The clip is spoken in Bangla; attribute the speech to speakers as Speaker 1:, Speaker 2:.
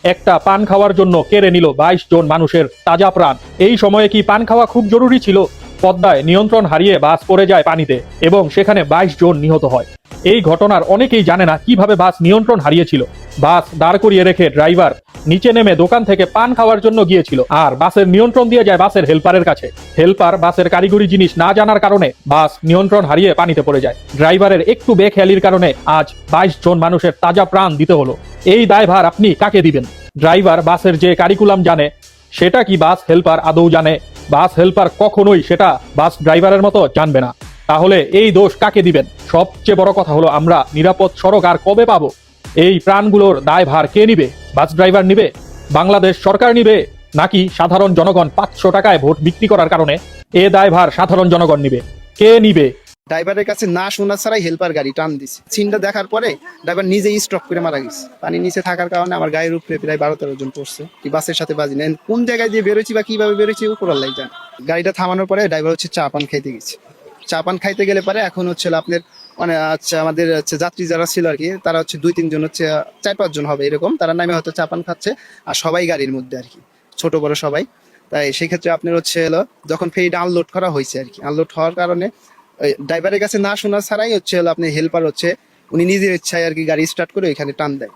Speaker 1: একটা পান খাওয়ার জন্য কেড়ে নিল 22 জন মানুষের তাজা প্রাণ। এই সময়ে কি পান খাওয়া খুব জরুরি ছিল? পদ্মায় নিয়ন্ত্রণ হারিয়ে বাস পড়ে যায় পানিতে এবং সেখানে 22 জন নিহত হয়। এই ঘটনার অনেকেই জানে না কিভাবে বাস নিয়ন্ত্রণ হারিয়েছিল। বাস দাঁড় করিয়ে রেখে ড্রাইভার নিচে নেমে দোকান থেকে পান খাওয়ার জন্য গিয়েছিল, আর বাসের নিয়ন্ত্রণ দিয়ে যায় বাসের হেল্পারের কাছে। হেল্পার বাসের কারিগরি জিনিস না জানার কারণে বাস নিয়ন্ত্রণ হারিয়ে পানিতে পড়ে যায়। ড্রাইভারের একটু বেখেয়ালির কারণে আজ 22 জন মানুষের তাজা প্রাণ দিতে হলো। এই দায়ভার আপনি কাকে দিবেন? ড্রাইভার বাসের যে কারিকুলাম জানে সেটা কি বাস হেল্পার আদৌ জানে? বাস হেল্পার কখনোই সেটা বাস ড্রাইভারের মতো জানবে না। তাহলে এই দোষ কাকে দিবেন? সবচেয়ে বড় কথা হলো, আমরা নিরাপদ সড়ক আর কবে পাবো? এই প্রাণগুলোর দায়ভার কে নিবে? বাস ড্রাইভার নিবে? বাংলাদেশ সরকার নিবে? নাকি সাধারণ জনগণ 500 টাকায় ভোট বিক্রি করার কারণে এ দায়ভার সাধারণ জনগণ নিবে? কে নিবে?
Speaker 2: ড্রাইভারের কাছে না শোনা ছাড়াই হেল্পার গাড়ি টান দিছে। সিনটা দেখার পরে ড্রাইভার নিজেই স্ট্রোক করে মারা গেছে। পানির নিচে থাকার কারণে আমার গায়ের উপরে প্রায় 12-13 জন পড়ছে। কি বাসের সাথে বাজি নেন, কোন জায়গায় দিয়ে বেরোচ্ছি বা কিভাবে বেরোচ্ছি উপর আল্লাহ জানে। গাড়িটা থামানোর পরে ড্রাইভার চা পান খাইতে গেছে। চা পান খাইতে গেলে পরে এখন আপনার মানে আমাদের যাত্রী যারা ছিল আর কি, তারা 2-3 জন 4-5 জন হবে এরকম, তারা নামে হয়তো চা পান খাচ্ছে। আর সবাই গাড়ির মধ্যে আর কি, ছোট বড় সবাই। তাই সেক্ষেত্রে আপনার যখন ফেরিটা আনলোড করা হয়েছে আর কি, আনলোড হওয়ার কারণে ড্রাইভারের কাছে না শোনা ছাড়াই আপনি হেল্পার উনি নিজের ইচ্ছায় আর কি গাড়ি স্টার্ট করে এখানে টান দেয়।